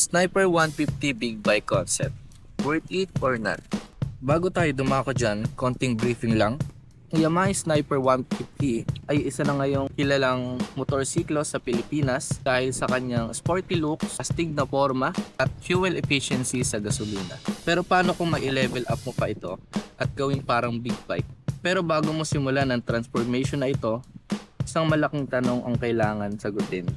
Sniper 150 big bike concept. Worth it or not? Bago tayo dumako dyan, konting briefing lang. Ang Yamaha Sniper 150 ay isa na ngayong kilalang motorsiklo sa Pilipinas dahil sa kanyang sporty looks, astig na forma at fuel efficiency sa gasolina. Pero paano kung ma-level up mo pa ito at gawing parang big bike? Pero bago mo simulan ang transformation na ito, isang malaking tanong ang kailangan sagutin.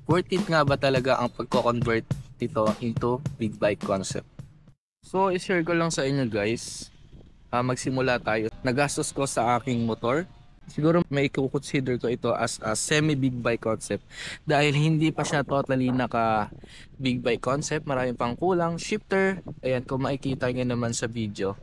Worth it nga ba talaga ang pagko-convert ito into big bike concept? So, i-share ko lang sa inyo guys. Magsimula tayo. Nagastos ko sa aking motor. Siguro may i-consider ko ito as a semi-big bike concept. Dahil hindi pa siya totally naka big bike concept. Maraming pang kulang. Shifter. Ayan, kung makikita nyo naman sa video.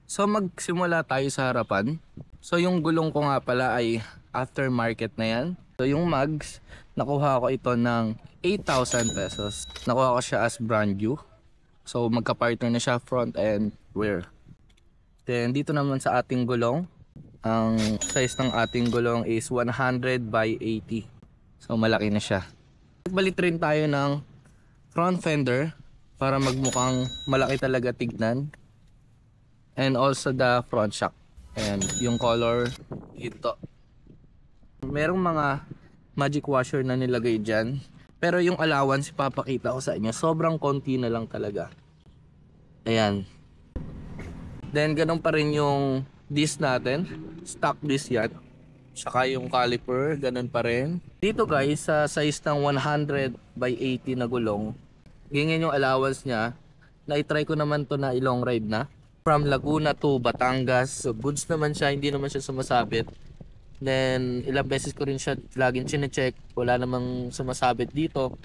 So, magsimula tayo sa harapan. So, yung gulong ko nga pala ay aftermarket na yan. So, yung mags, nakuha ko ito ng 8,000 pesos. Nakuha ko siya as brand new. So, magka-partner na siya front and rear. Then, dito naman sa ating gulong, ang size ng ating gulong is 100 by 80. So, malaki na siya. Nagbalit rin tayo ng front fender para magmukhang malaki talaga tignan. And also the front shock. And yung color, ito. Merong mga magic washer na nilagay dyan. Pero yung allowance, ipapakita ko sa inyo, sobrang konti na lang talaga. Ayan. Then, ganun pa rin yung disc natin. Stock disc yan. Saka yung caliper, ganun pa rin. Dito guys, sa size ng 100 by 80 na gulong, ganyan yung allowance niya. Na-try ko naman to na i-long ride na. From Laguna to Batangas. So, goods naman siya, hindi naman siya sumasabit. Then, ilang beses ko rin siya laging chine-check. Wala namang sumasabit dito.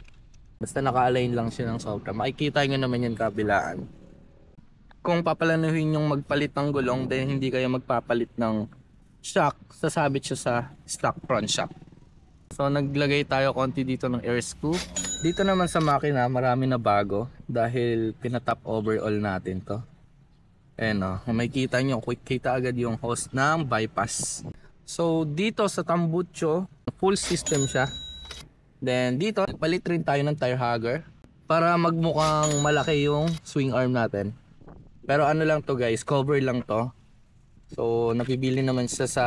Basta naka-align lang siya ng sobra. Makikita nyo naman yung kabilaan. Kung papalanuhin yung magpalit ng gulong, then hindi kayo magpapalit ng shock, sasabit siya sa stock front shock. So, naglagay tayo konti dito ng air scoop. Dito naman sa makina, marami na bago dahil pinatop overall natin to. Ayan o, makikita nyo, quick kita agad yung hose ng bypass. So, dito sa tambucho, full system siya. Then, dito, palit rin tayo ng tire hugger para magmukhang malaki yung swing arm natin. Pero ano lang to guys, cover lang to. So, napibili naman siya sa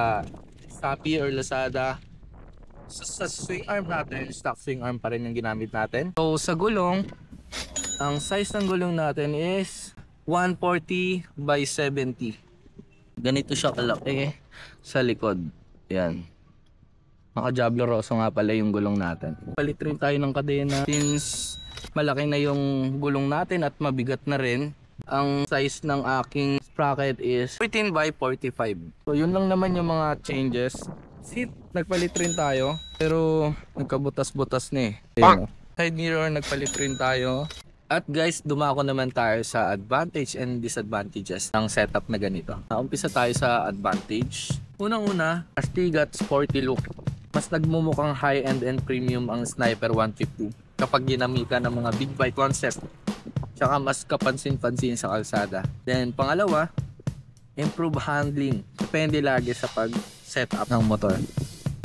Shopee or Lazada. Sa swing arm natin, stock swing arm pa rin yung ginamit natin. So, sa gulong, ang size ng gulong natin is 140 by 70. Ganito siya kalaki sa likod. Yan. Naka Diablo Rosso nga pala yung gulong natin. Palit rin tayo ng kadena. Since malaki na yung gulong natin at mabigat na rin, ang size ng aking sprocket is 14 by 45. So yun lang naman yung mga changes. Seat, nagpalit rin tayo. Pero nagkabutas-butas na eh. Side mirror, nagpalit rin tayo. At guys, dumako naman tayo sa advantage and disadvantages ng setup na ganito. Umpisa tayo sa advantage. Unang-una, astig at sporty look. Mas nagmumukhang high-end and premium ang Sniper 150 kapag ginamitan ng mga big bike concept. Tsaka mas kapansin-pansin sa kalsada. Then pangalawa, improve handling. Depende lagi sa pag-setup ng motor.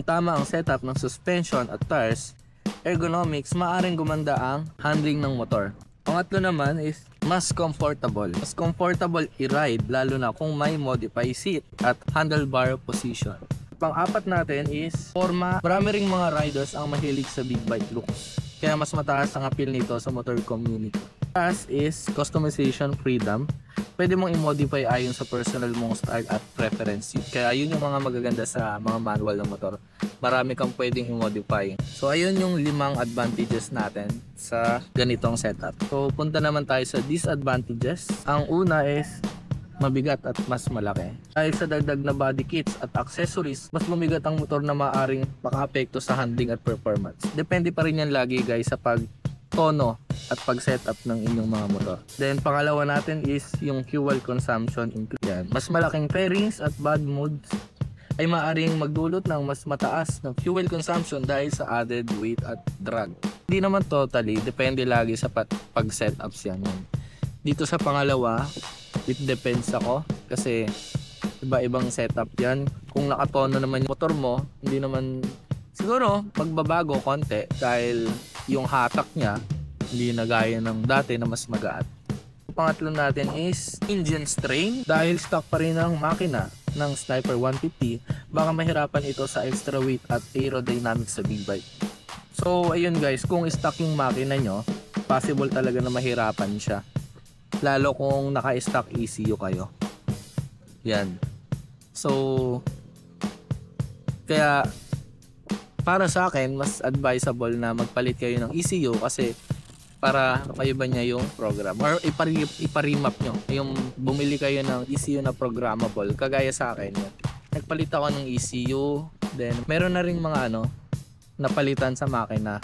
Tama ang setup ng suspension at tires, ergonomics, maaring gumanda ang handling ng motor. Pangatlo naman is mas comfortable. Mas comfortable i-ride lalo na kung may modify seat at handlebar position. Pang-apat natin is forma. Marami ring mga riders ang mahilig sa big bike looks. Kaya mas mataas ang appeal nito sa motor community. Last is customization freedom. Pwede mong i-modify ayon sa personal mong style at preference. Kaya yun yung mga magaganda sa mga manual ng motor. Marami kang pwedeng i-modify. So ayun yung 5 advantages natin sa ganitong setup. So punta naman tayo sa disadvantages. Ang una is mabigat at mas malaki. Dahil sa dagdag na body kits at accessories, mas mabigat ang motor na maaaring maka-apekto sa handling at performance. Depende pa rin yan lagi guys sa pag-tono at pag-setup ng inyong mga motor. Then pangalawa natin is yung fuel consumption increase. Mas malaking fairings at bad modes ay maaaring magdulot ng mas mataas na fuel consumption dahil sa added weight at drag. Hindi naman totally, depende lagi sa pag-setups yan. Dito sa pangalawa, it depends ako kasi iba-ibang setup yan. Kung nakatono naman yung motor mo, hindi naman siguro magbabago konti dahil yung hatak niya Hindi na gaya ng dati na mas magaan. Pangatlo natin is engine strain. Dahil stock pa rin ang makina ng Sniper 150, baka mahirapan ito sa extra weight at aerodynamics sa big bike. So ayun guys, kung stock yung makina nyo, possible talaga na mahirapan siya. Lalo kung naka-stock ECU kayo. Yan. So kaya para sa akin, mas advisable na magpalit kayo ng ECU kasi para maiba niya yung program or iparimap nyo. Yung bumili kayo ng ECU na programmable, kagaya sa akin. Nagpalit ako ng ECU, then meron na rin mga napalitan sa makina.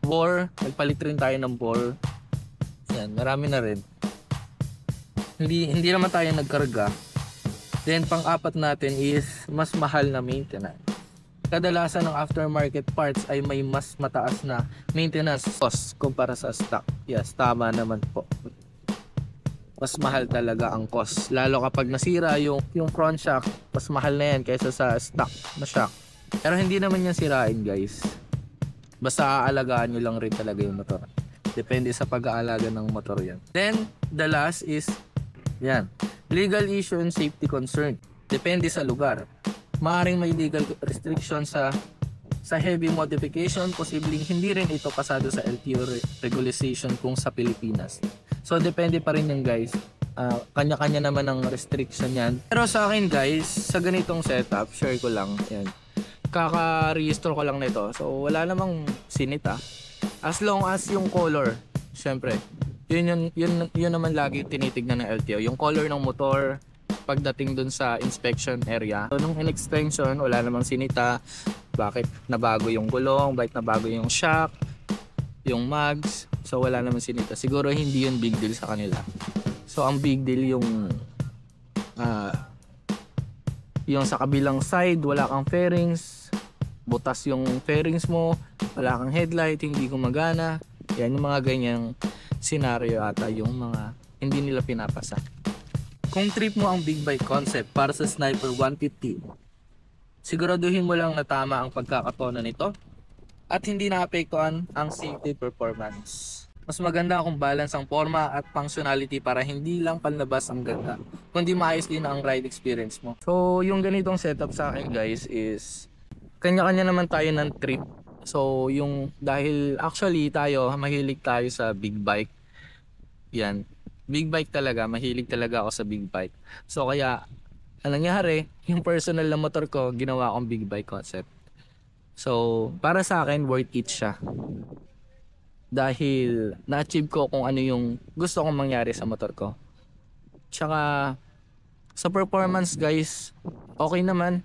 Bore, nagpalit rin tayo ng bore. Yan, marami na rin. Hindi naman tayo nagkarga. Then pang-apat natin is mas mahal na maintenance. Kadalasan ng aftermarket parts ay may mas mataas na maintenance cost kumpara sa stock. Yes, tama naman po. Mas mahal talaga ang cost. Lalo kapag nasira yung front shock, mas mahal na yan kaysa sa stock na shock. Pero hindi naman yan sirain guys. Basta aalagaan nyo lang rin talaga yung motor. Depende sa pag-aalaga ng motor yan. Then, the last is yan, legal issue and safety concern. Depende sa lugar. Maaring may legal restriction sa heavy modification, posibleng hindi rin ito pasado sa LTO regulation kung sa Pilipinas. So depende pa rin yan guys. Kanya-kanya naman ang restriction yan. Pero sa akin guys, sa ganitong setup, share ko lang yan. Kaka-rehistro ko lang nito. So wala namang sinita. As long as yung color, syempre, yun naman lagi tinitignan ng LTO. Yung color ng motor, pagdating dun sa inspection area. So, nung in-extension, wala namang sinita. Bakit nabago yung gulong, bakit nabago yung shock, yung mags. So, wala namang sinita. Siguro hindi yun big deal sa kanila. So, ang big deal yung sa kabilang side, wala kang fairings, butas yung fairings mo, wala kang headlight, hindi gumagana. Yan yung mga ganyang scenario ata yung mga hindi nila pinapasa. Kung trip mo ang big bike concept para sa Sniper 150, siguraduhin mo lang na tama ang pagkakatono nito at hindi naapektuhan ang safety performance. Mas maganda kung balance ang forma at functionality para hindi lang panlabas ang ganda, kundi maayos din ang ride experience mo. So yung ganitong setup sa akin guys is kanya-kanya naman tayo ng trip. So yung dahil actually mahilig tayo sa big bike. Yan. Big bike talaga, mahilig talaga ako sa big bike. So kaya, anong nangyari, yung personal na motor ko, ginawa akong big bike concept. So, para sa akin, worth it siya. Dahil, na-achieve ko kung ano yung gusto kong mangyari sa motor ko. Tsaka, sa performance guys, okay naman.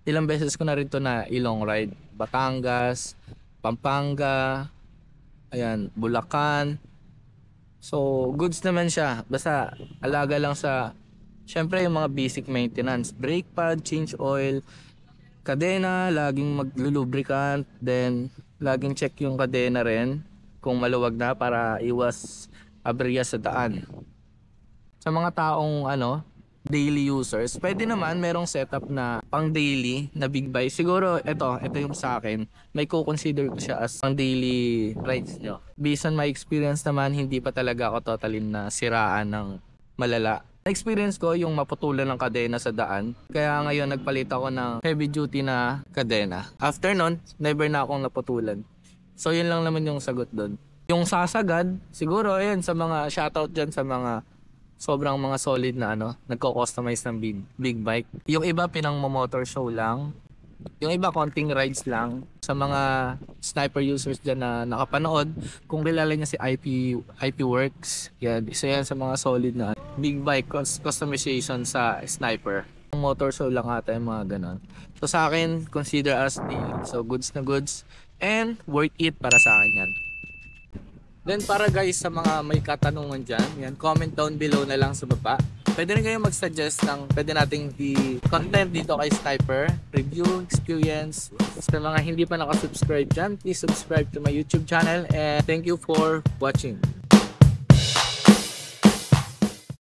Ilang beses ko na rin to na ilong ride. Batangas, Pampanga, ayan, Bulacan. So, goods naman siya. Basta, alaga lang sa, syempre yung mga basic maintenance. Brake pad, change oil, kadena, laging maglulubricant, then, laging check yung kadena rin kung maluwag na para iwas aberya sa daan. Sa mga taong, daily users, pwede naman merong setup na pang daily na big bike. Siguro ito yung sa akin, may co-consider ko siya as pang daily rides nyo. Based on my experience naman, hindi pa talaga ako totally na siraan ng malala. Na-experience ko yung maputulan ng kadena sa daan. Kaya ngayon nagpalit ako ng heavy duty na kadena. After nun, never na akong naputulan. So yun lang naman yung sagot doon. Yung sasagad, siguro ayun sa mga shoutout dyan sa mga sobrang mga solid na nagko-customize ng big bike. Yung iba pinang-motor show lang. Yung iba konting rides lang. Sa mga sniper users dyan na nakapanood, kung kilala niya si IP Works, yan, isa yan sa mga solid na big bike customization sa sniper. Motor show lang ata yung mga ganon. So sa akin, consider as daily. So goods na goods and worth it para sa akin yan. Then para guys sa mga may katanungan dyan, yan, comment down below na lang sa baba. Pwede rin kayo mag-suggest ng pwede nating i-content dito kay Sniper, review, experience. Sa mga hindi pa nakasubscribe dyan, please subscribe to my YouTube channel and thank you for watching.